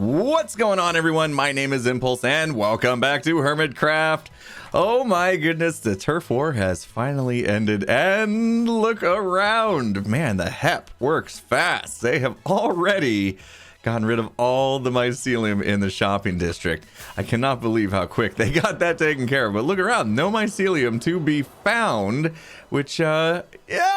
What's going on, everyone? My name is Impulse and welcome back to Hermitcraft. Oh my goodness, the turf war has finally ended and look around. Man, the HEP works fast. They have already gotten rid of all the mycelium in the shopping district. I cannot believe how quick they got that taken care of. But look around, no mycelium to be found, which, yeah,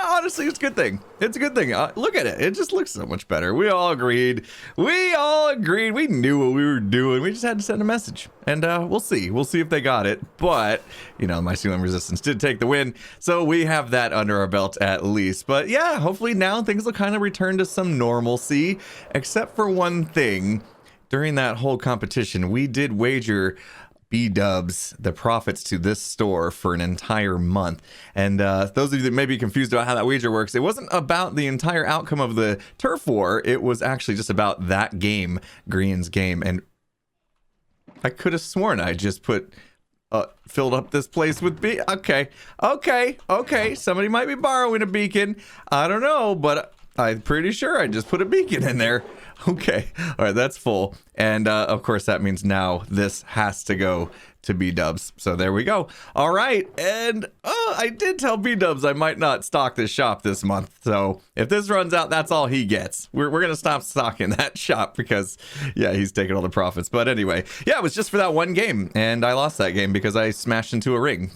honestly, it's a good thing. It's a good thing. Look at it. It just looks so much better. We all agreed. We all agreed. We knew what we were doing. We just had to send a message. And we'll see. We'll see if they got it. But, you know, mycelium resistance did take the win. So we have that under our belt at least. But yeah, hopefully now things will kind of return to some normalcy. Except for one thing. During that whole competition, we did wager B-dubs, the profits to this store for an entire month. And those of you that may be confused about how that wager works, it wasn't about the entire outcome of the turf war. It was actually just about that game, Green's game. And I could have sworn I just filled up this place with okay. Somebody might be borrowing a beacon. I don't know, but I'm pretty sure I just put a beacon in there. Okay, all right, that's full. And of course, that means now this has to go to B-dubs. So there we go. All right, and I did tell B-dubs I might not stock this shop this month. So if this runs out, that's all he gets. We're going to stop stocking that shop because, yeah, he's taking all the profits. But anyway, yeah, it was just for that one game. And I lost that game because I smashed into a ring.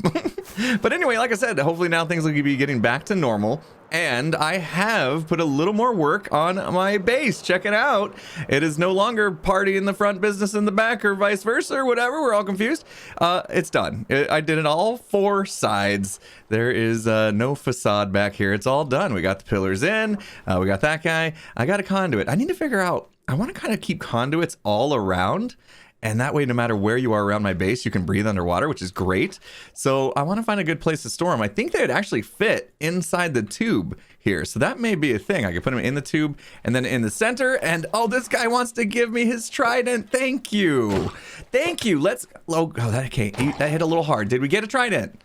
But anyway, like I said, hopefully now things will be getting back to normal. And I have put a little more work on my base. Check it out. It is no longer party in the front, business in the back, or vice versa, or whatever. We're all confused. It's done. I did it all four sides. There is no facade back here. It's all done. We got the pillars in. We got that guy. I got a conduit. I need to figure out, I want to kind of keep conduits all around. And that way, no matter where you are around my base, you can breathe underwater, which is great. So I want to find a good place to store them. I think they would actually fit inside the tube here. So that may be a thing. I could put them in the tube and then in the center. And oh, this guy wants to give me his trident. Thank you. Thank you. Let's, oh, that hit a little hard. Did we get a trident?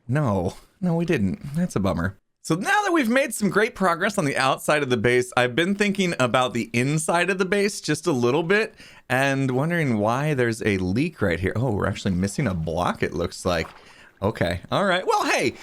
No, we didn't. That's a bummer. So now that we've made some great progress on the outside of the base, I've been thinking about the inside of the base just a little bit and wondering why there's a leak right here. Oh, we're actually missing a block, it looks like. Okay, all right. Well, hey,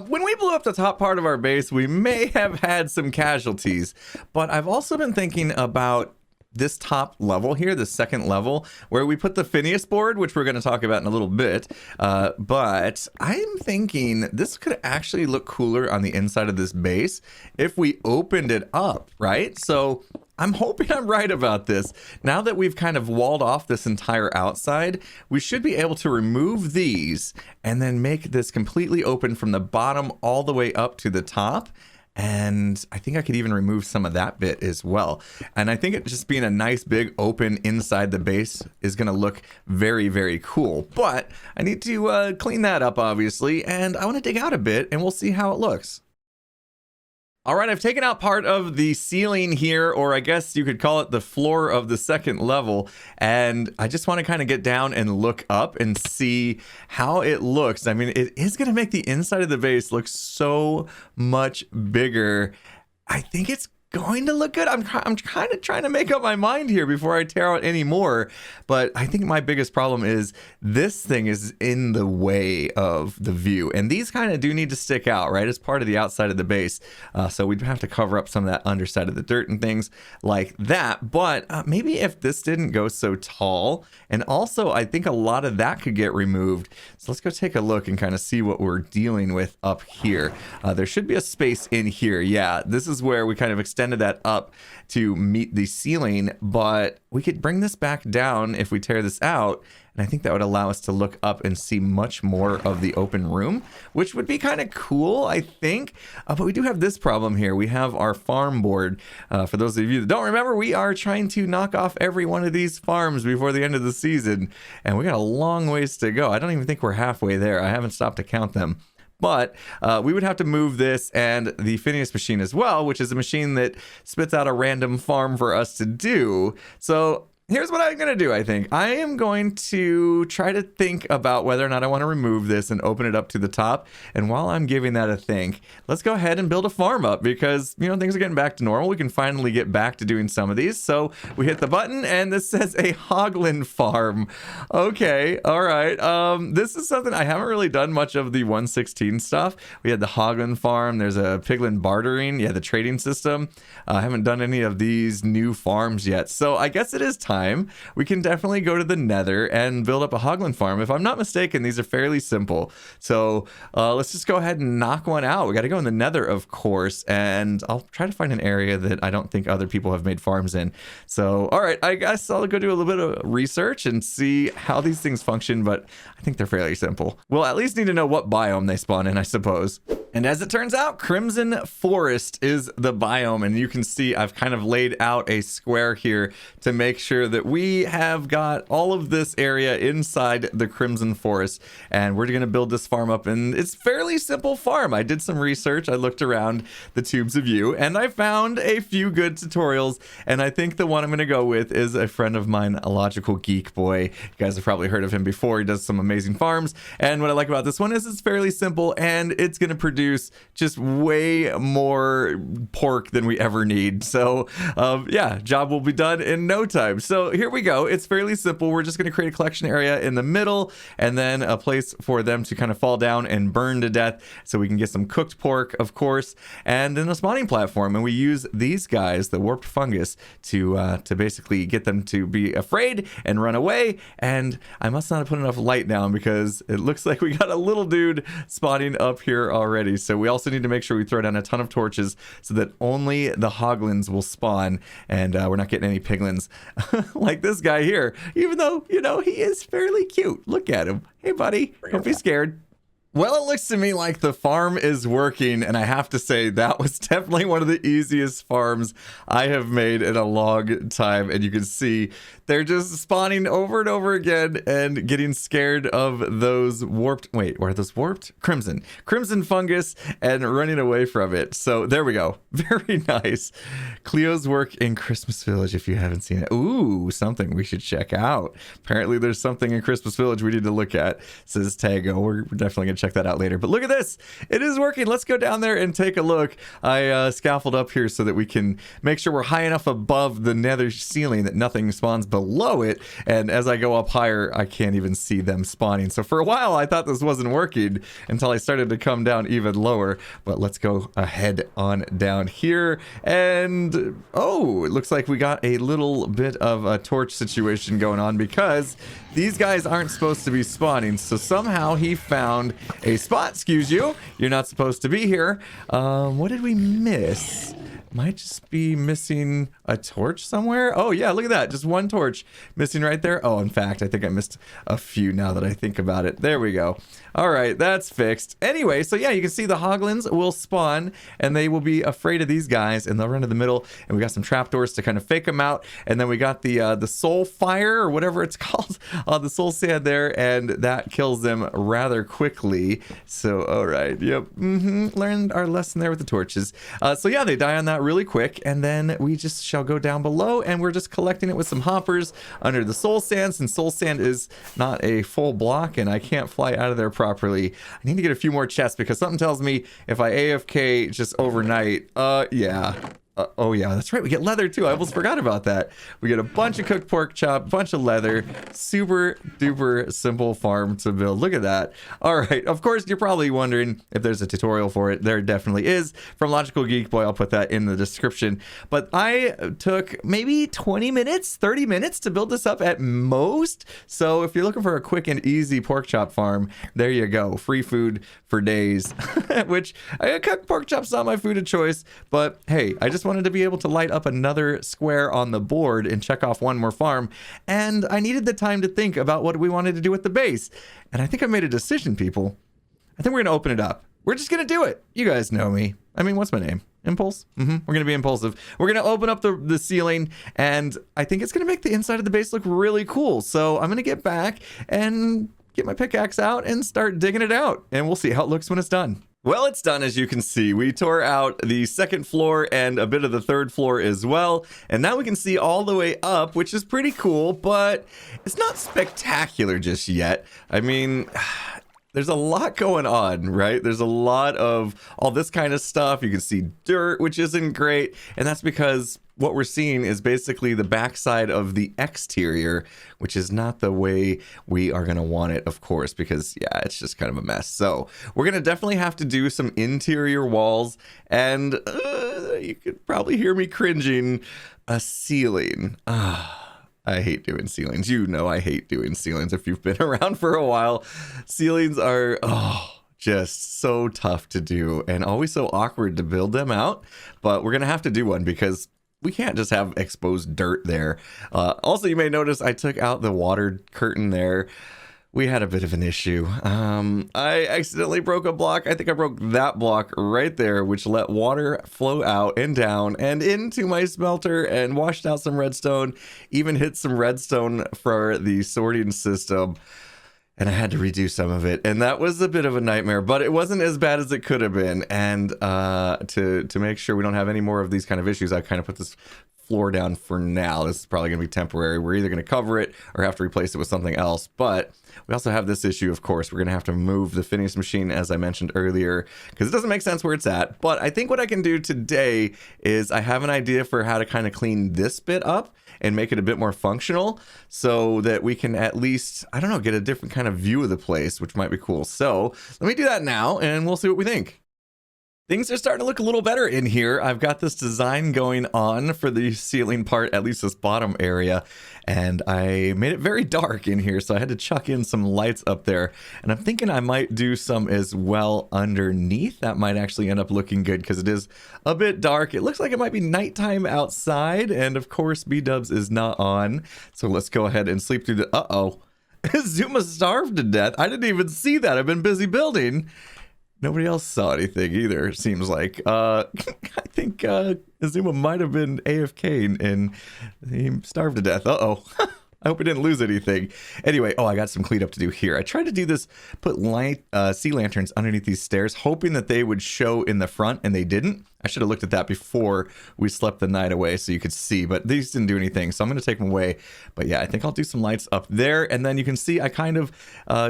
when we blew up the top part of our base, we may have had some casualties, but I've also been thinking about this top level here, the second level, where we put the Phineas board, which we're going to talk about in a little bit. But I'm thinking this could actually look cooler on the inside of this base if we opened it up, right? So I'm hoping I'm right about this. Now that we've kind of walled off this entire outside, we should be able to remove these and then make this completely open from the bottom all the way up to the top. And I think I could even remove some of that bit as well. And I think it just being a nice big open inside the base is going to look very, very cool. But I need to clean that up, obviously. And I want to dig out a bit and we'll see how it looks. All right, I've taken out part of the ceiling here, or I guess you could call it the floor of the second level. And I just want to kind of get down and look up and see how it looks. I mean, it is going to make the inside of the base look so much bigger. I think it's going to look good. I'm kind of trying to make up my mind here before I tear out any more. But I think my biggest problem is this thing is in the way of the view. And these kind of do need to stick out, right? As part of the outside of the base. So we'd have to cover up some of that underside of the dirt and things like that. But maybe if this didn't go so tall, and also I think a lot of that could get removed. So let's go take a look and kind of see what we're dealing with up here. There should be a space in here. Yeah, this is where we kind of extended that up to meet the ceiling, but we could bring this back down if we tear this out. And I think that would allow us to look up and see much more of the open room, which would be kind of cool, I think. But we do have this problem here. We have our farm board. For those of you that don't remember, we are trying to knock off every one of these farms before the end of the season. And we got a long ways to go. I don't even think we're halfway there. I haven't stopped to count them. But we would have to move this and the Phineas machine as well, which is a machine that spits out a random farm for us to do. So Here's what I'm going to do, I think. I am going to try to think about whether or not I want to remove this and open it up to the top. And while I'm giving that a think, let's go ahead and build a farm up because, you know, things are getting back to normal. We can finally get back to doing some of these. So we hit the button and this says a Hoglin farm. Okay, all right. This is something I haven't really done much of the 116 stuff. We had the Hoglin farm. There's a piglin bartering. Yeah, the trading system. I haven't done any of these new farms yet. So I guess it is time. We can definitely go to the Nether and build up a Hoglin farm. If I'm not mistaken, these are fairly simple. So let's just go ahead and knock one out. We got to go in the Nether, of course, and I'll try to find an area that I don't think other people have made farms in. So, all right, I guess I'll go do a little bit of research and see how these things function, but I think they're fairly simple. We'll at least need to know what biome they spawn in, I suppose. And as it turns out, Crimson Forest is the biome, and you can see I've kind of laid out a square here to make sure that we have got all of this area inside the Crimson Forest, and we're going to build this farm up. And it's fairly simple farm. I did some research. I looked around the tubes of you and I found a few good tutorials, and I think the one I'm going to go with is a friend of mine, LogicalGeekBoy. You guys have probably heard of him before. He does some amazing farms, and what I like about this one is it's fairly simple and it's going to produce just way more pork than we ever need. So yeah, job will be done in no time. So here we go. It's fairly simple. We're just going to create a collection area in the middle and then a place for them to kind of fall down and burn to death so we can get some cooked pork, of course, and then a spawning platform. And we use these guys, the warped fungus, to basically get them to be afraid and run away. And I must not have put enough light down because it looks like we got a little dude spawning up here already. So we also need to make sure we throw down a ton of torches so that only the Hoglins will spawn and we're not getting any piglins like this guy here, even though, you know, he is fairly cute. Look at him. Hey, buddy, don't be scared. Well, it looks to me like the farm is working, and I have to say that was definitely one of the easiest farms I have made in a long time. And you can see they're just spawning over and over again and getting scared of those warped, wait, were those warped? Crimson fungus, and running away from it. So there we go. Very nice. Cleo's work in Christmas Village, if you haven't seen it. Ooh, something we should check out. Apparently there's something in Christmas Village we need to look at, says Tago. We're definitely going to check that out later. But look at this. It is working. Let's go down there and take a look. I scaffold up here so that we can make sure we're high enough above the nether ceiling that nothing spawns below it. And as I go up higher, I can't even see them spawning. So for a while, I thought this wasn't working until I started to come down even lower. But let's go ahead on down here. And oh, it looks like we got a little bit of a torch situation going on because these guys aren't supposed to be spawning. So somehow he found a spot. Excuse you. You're not supposed to be here. What did we miss? Might just be missing a torch somewhere. Oh yeah, look at that. Just one torch missing right there. Oh, in fact, I think I missed a few now that I think about it. There we go. All right, that's fixed. Anyway, so yeah, you can see the Hoglins will spawn and they will be afraid of these guys and they'll run to the middle, and we got some trapdoors to kind of fake them out. And then we got the soul fire or whatever it's called, the soul sand there, and that kills them rather quickly. So all right, yep, learned our lesson there with the torches. So yeah, they die on that really quick, and then we just shall go down below and we're just collecting it with some hoppers under the soul sand, since soul sand is not a full block and I can't fly out of there properly. I need to get a few more chests because something tells me if I AFK just overnight, yeah. Oh yeah, that's right. We get leather too. I almost forgot about that. We get a bunch of cooked pork chop, a bunch of leather. Super duper simple farm to build. Look at that. All right. Of course, you're probably wondering if there's a tutorial for it. There definitely is from LogicalGeekBoy. I'll put that in the description. But I took maybe 20 minutes, 30 minutes to build this up at most. So if you're looking for a quick and easy pork chop farm, there you go. Free food for days, which cooked pork chop's not my food of choice. But hey, I just wanted to be able to light up another square on the board and check off one more farm, and I needed the time to think about what we wanted to do with the base. And I think I made a decision, people. I think we're gonna open it up. We're just gonna do it. You guys know me. I mean, what's my name? Impulse? We're gonna be impulsive. We're gonna open up the ceiling, and I think it's gonna make the inside of the base look really cool. So I'm gonna get back and get my pickaxe out and start digging it out, and we'll see how it looks when it's done. Well, it's done, as you can see. We tore out the second floor and a bit of the third floor as well. And now we can see all the way up, which is pretty cool, but it's not spectacular just yet. I mean, there's a lot going on, right? There's a lot of all this kind of stuff. You can see dirt, which isn't great. And that's because what we're seeing is basically the backside of the exterior, which is not the way we are going to want it, of course, because yeah, it's just kind of a mess. So we're going to definitely have to do some interior walls, and you could probably hear me cringing, a ceiling. I hate doing ceilings. You know I hate doing ceilings if you've been around for a while. Ceilings are, just so tough to do and always so awkward to build them out. But we're going to have to do one because we can't just have exposed dirt there. Also, you may notice I took out the water curtain there. We had a bit of an issue. I accidentally broke a block. I think I broke that block right there, which let water flow out and down and into my smelter and washed out some redstone, even hit some redstone for the sorting system. And I had to redo some of it, and that was a bit of a nightmare, but it wasn't as bad as it could have been. And to make sure we don't have any more of these kind of issues, I kind of put this floor down for now. This is probably going to be temporary. We're either going to cover it or have to replace it with something else. But we also have this issue, of course. We're going to have to move the finish machine, as I mentioned earlier, because it doesn't make sense where it's at. But I think what I can do today is I have an idea for how to kind of clean this bit up and make it a bit more functional so that we can at least, I don't know, get a different kind of view of the place, which might be cool. So let me do that now and we'll see what we think. Things are starting to look a little better in here. I've got this design going on for the ceiling part, at least this bottom area, and I made it very dark in here, so I had to chuck in some lights up there. And I'm thinking I might do some as well underneath. That might actually end up looking good because it is a bit dark. It looks like it might be nighttime outside, and of course B-dubs is not on. So let's go ahead and sleep through the... Uh-oh. Zuma starved to death. I didn't even see that. I've been busy building. Nobody else saw anything either, it seems like. I think Azuma might have been AFK and he starved to death. Uh-oh. I hope he didn't lose anything. Anyway, I got some cleanup to do here. I tried to do this, put sea lanterns underneath these stairs, hoping that they would show in the front, and they didn't. I should have looked at that before we slept the night away so you could see, but these didn't do anything, so I'm going to take them away. But yeah, I think I'll do some lights up there, and then you can see I kind of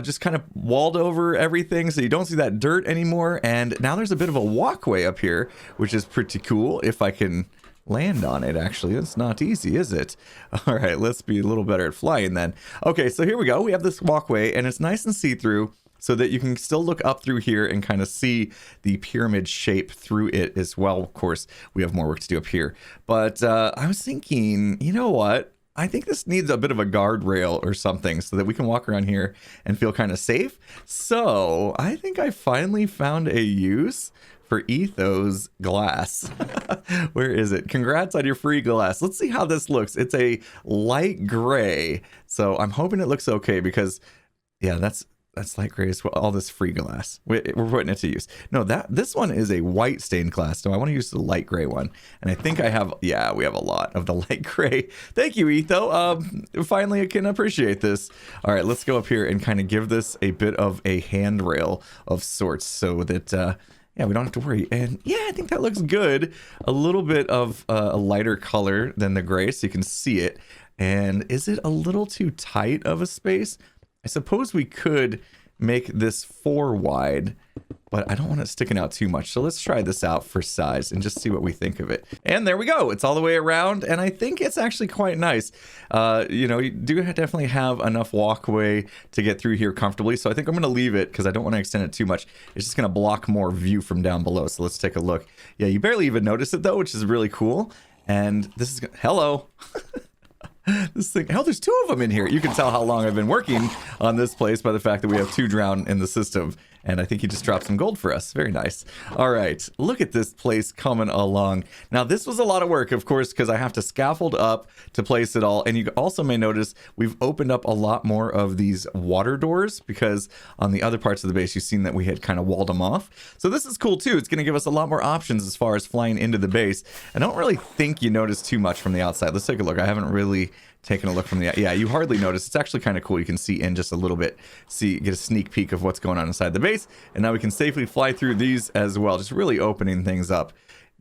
just kind of walled over everything so you don't see that dirt anymore, and now there's a bit of a walkway up here, which is pretty cool if I can land on it. Actually, it's not easy, is it? All right, let's be a little better at flying then. Okay, so here we go. We have this walkway and it's nice and see-through so that you can still look up through here and kind of see the pyramid shape through it as well. Of course, we have more work to do up here, but I was thinking, you know what? I think this needs a bit of a guardrail or something so that we can walk around here and feel kind of safe. So I think I finally found a use for Ethos glass. Where is it? Congrats on your free glass. Let's see how this looks. It's a light gray. So I'm hoping it looks okay because, yeah, that's light gray as well. All this free glass. We're putting it to use. No, this one is a white stained glass. So I want to use the light gray one. And I think I have, yeah, we have a lot of the light gray. Thank you, Etho. Finally, I can appreciate this. All right, let's go up here and kind of give this a bit of a handrail of sorts so that, yeah, we don't have to worry. And yeah, I think that looks good. A little bit of a lighter color than the gray so you can see it. And is it a little too tight of a space? I suppose we could make this 4 wide, but I don't want it sticking out too much. So let's try this out for size and just see what we think of it. And there we go. It's all the way around. And I think it's actually quite nice. You know, you do definitely have enough walkway to get through here comfortably. So I think I'm going to leave it because I don't want to extend it too much. It's just going to block more view from down below. So let's take a look. Yeah, you barely even notice it though, which is really cool. And this is, hello. This thing, hell, there's 2 of them in here. You can tell how long I've been working on this place by the fact that we have 2 drown in the system. And I think he just dropped some gold for us. Very nice. All right, look at this place coming along. Now, this was a lot of work, of course, because I have to scaffold up to place it all. And you also may notice we've opened up a lot more of these water doors because on the other parts of the base, you've seen that we had kind of walled them off. So this is cool, too. It's going to give us a lot more options as far as flying into the base. I don't really think you notice too much from the outside. Let's take a look. I haven't really taking a look from the, yeah, you hardly notice. It's actually kind of cool. You can see in just a little bit, get a sneak peek of what's going on inside the base. And now we can safely fly through these as well, just really opening things up.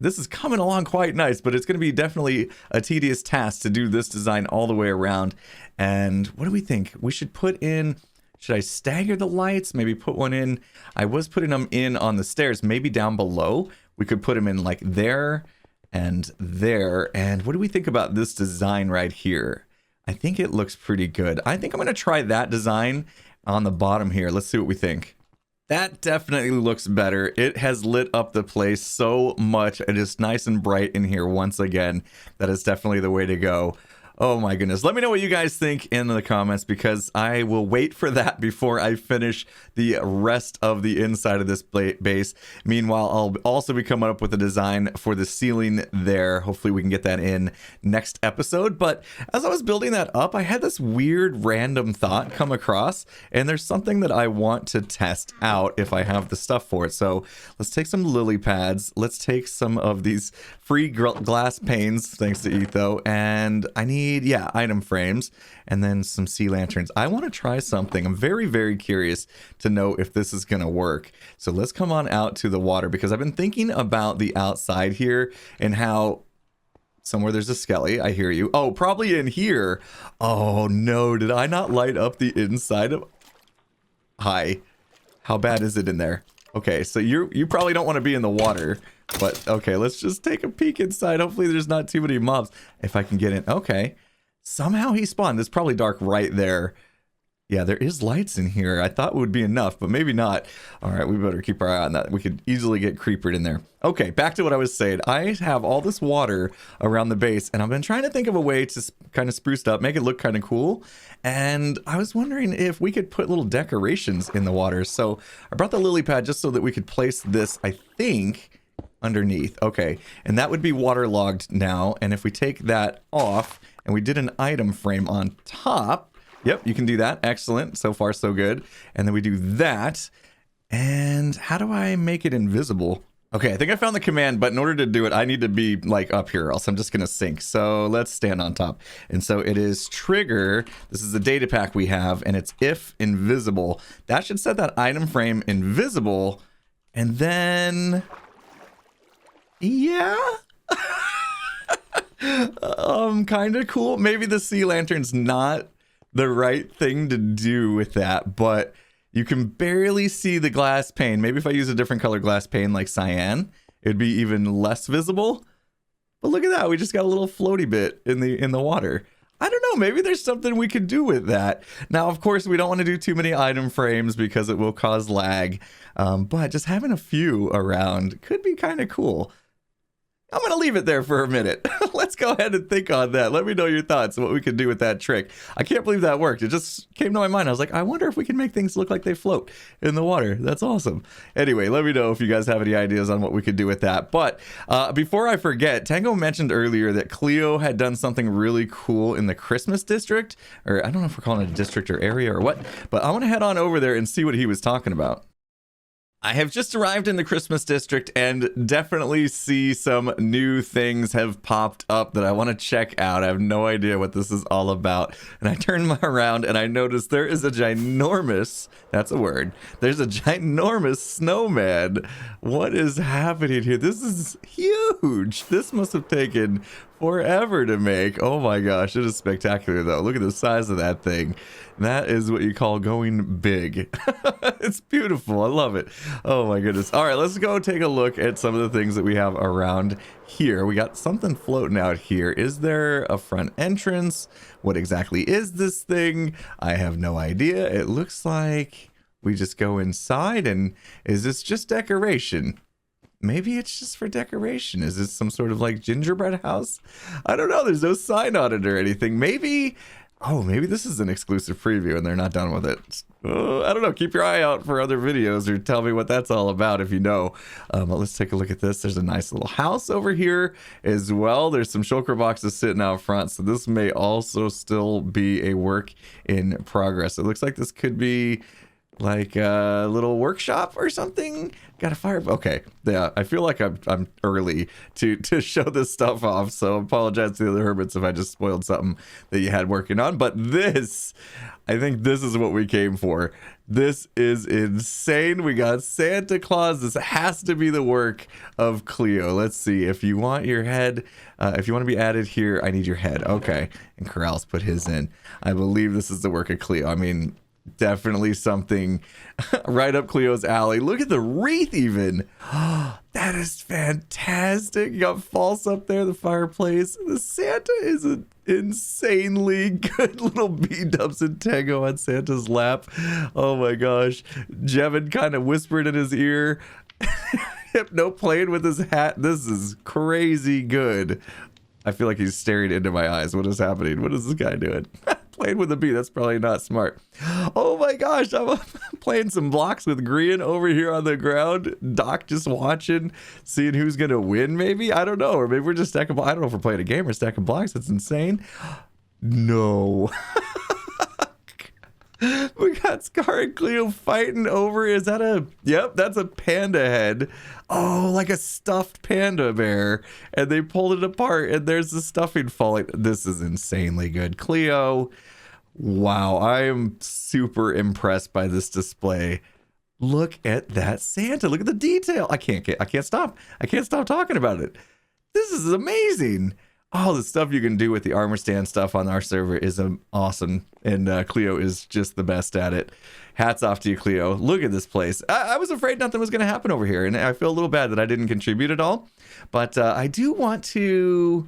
This is coming along quite nice, but it's going to be definitely a tedious task to do this design all the way around. And what do we think? We should put in, should I stagger the lights? Maybe put one in. I was putting them in on the stairs, maybe down below. We could put them in like there and there. And what do we think about this design right here? I think it looks pretty good. I think I'm going to try that design on the bottom here. Let's see what we think. That definitely looks better. It has lit up the place so much. It is nice and bright in here once again. That is definitely the way to go. Oh my goodness. Let me know what you guys think in the comments, because I will wait for that before I finish the rest of the inside of this base. Meanwhile, I'll also be coming up with a design for the ceiling there. Hopefully we can get that in next episode. But as I was building that up, I had this weird random thought come across, and there's something that I want to test out if I have the stuff for it. So let's take some lily pads. Let's take some of these free glass panes, thanks to Etho, and I need, yeah, item frames, and then some sea lanterns. I want to try something. I'm very, very curious to know if this is going to work. So let's come on out to the water, because I've been thinking about the outside here and how somewhere there's a skelly. I hear you. Oh, probably in here. Oh no, did I not light up the inside of... Hi. How bad is it in there? Okay, so you probably don't want to be in the water, but okay, let's just take a peek inside. Hopefully there's not too many mobs. If I can get in. Okay. Somehow he spawned. It's probably dark right there. Yeah, there is lights in here. I thought it would be enough, but maybe not. All right, we better keep our eye on that. We could easily get creepered in there. Okay, back to what I was saying. I have all this water around the base, and I've been trying to think of a way to kind of spruce it up, make it look kind of cool. And I was wondering if we could put little decorations in the water. So I brought the lily pad just so that we could place this, I think, underneath. Okay, and that would be waterlogged now. And if we take that off and we did an item frame on top, yep, you can do that. Excellent. So far, so good. And then we do that. And how do I make it invisible? Okay, I think I found the command, but in order to do it, I need to be like up here, else I'm just going to sink. So let's stand on top. And so it is trigger. This is the data pack we have, and it's if invisible. That should set that item frame invisible. And then, yeah. Kind of cool. Maybe the sea lantern's not the right thing to do with that, but you can barely see the glass pane. Maybe if I use a different color glass pane like cyan, it'd be even less visible. But look at that, we just got a little floaty bit in the water. I don't know, maybe there's something we could do with that. Now, of course, we don't want to do too many item frames because it will cause lag, but just having a few around could be kind of cool. I'm going to leave it there for a minute. Let's go ahead and think on that. Let me know your thoughts on what we could do with that trick. I can't believe that worked. It just came to my mind. I was like, I wonder if we can make things look like they float in the water. That's awesome. Anyway, let me know if you guys have any ideas on what we could do with that. But before I forget, Tango mentioned earlier that Cleo had done something really cool in the Christmas district. Or I don't know if we're calling it a district or area or what. But I want to head on over there and see what he was talking about. I have just arrived in the Christmas district and definitely see some new things have popped up that I want to check out. I have no idea what this is all about. And I turn around and I notice there is a ginormous, that's a word, there's a ginormous snowman. What is happening here? This is huge. This must have taken forever to make. Oh my gosh, it is spectacular though. Look at the size of that thing. That is what you call going big. It's beautiful. I love it. Oh my goodness. All right, let's go take a look at some of the things that we have around here. We got something floating out here. Is there a front entrance? What exactly is this thing? I have no idea. It looks like we just go inside, and is this just decoration? Maybe it's just for decoration. Is this some sort of like gingerbread house? I don't know. There's no sign on it or anything. Maybe, oh, maybe this is an exclusive preview and they're not done with it. I don't know. Keep your eye out for other videos or tell me what that's all about if you know. But let's take a look at this. There's a nice little house over here as well. There's some shulker boxes sitting out front. So this may also still be a work in progress. It looks like this could be like a little workshop or something. Got a fire. Okay, yeah, I feel like I'm early to show this stuff off, so I apologize to the other hermits if I just spoiled something that you had working on. But this, I think this is what we came for. This is insane. We got Santa Claus. This has to be the work of Cleo. Let's see. If you want your head, if you want to be added here, I need your head. Okay, and Corral's put his in. I believe this is the work of Cleo. I mean, definitely something right up Cleo's alley. Look at the wreath even. That is fantastic. You got false up there, the fireplace. The Santa is an insanely good little B-dubs and tango on Santa's lap. Oh my gosh. Jevin kind of whispered in his ear. Hypno playing with his hat. This is crazy good. I feel like he's staring into my eyes. What is happening? What is this guy doing? Playing with a bee, that's probably not smart. Oh my gosh, I'm playing some blocks with Grian over here on the ground. Doc just watching, seeing who's gonna win maybe? I don't know, or maybe we're just stacking blocks. I don't know if we're playing a game or stacking blocks. That's insane. No. We got Scar and Cleo fighting over, is that a, yep, that's a panda head. Oh, like a stuffed panda bear. And they pulled it apart and there's the stuffing falling. This is insanely good. Cleo, wow, I am super impressed by this display. Look at that Santa. Look at the detail. I can't stop. I can't stop talking about it. This is amazing. All the stuff you can do with the armor stand stuff on our server is awesome, and Cleo is just the best at it. Hats off to you, Cleo. Look at this place. I was afraid nothing was going to happen over here, and I feel a little bad that I didn't contribute at all, but I do want to...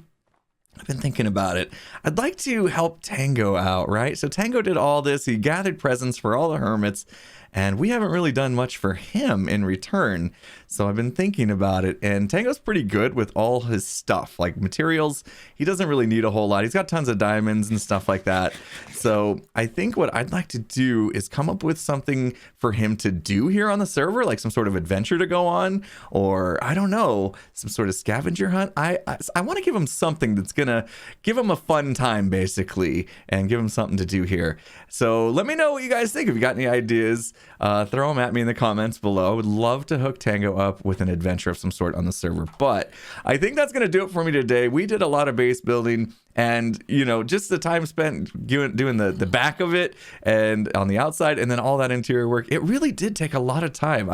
I've been thinking about it. I'd like to help Tango out, right? So Tango did all this. He gathered presents for all the hermits, and we haven't really done much for him in return. So I've been thinking about it, and Tango's pretty good with all his stuff, like materials. He doesn't really need a whole lot. He's got tons of diamonds and stuff like that. So I think what I'd like to do is come up with something for him to do here on the server, like some sort of adventure to go on, or I don't know, some sort of scavenger hunt. I want to give him something that's gonna give him a fun time, basically, and give him something to do here. So let me know what you guys think. If you got any ideas, throw them at me in the comments below. I would love to hook Tango up with an adventure of some sort on the server. But I think that's going to do it for me today. We did a lot of base building, and you know, just the time spent doing the back of it and on the outside, and then all that interior work. It really did take a lot of time.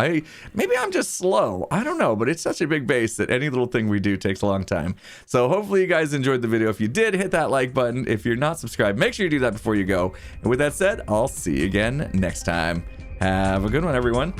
Maybe I'm just slow. I don't know, but it's such a big base that any little thing we do takes a long time. So hopefully you guys enjoyed the video. If you did, hit that like button. If you're not subscribed, make sure you do that before you go. And with that said, I'll see you again next time. Have a good one, everyone.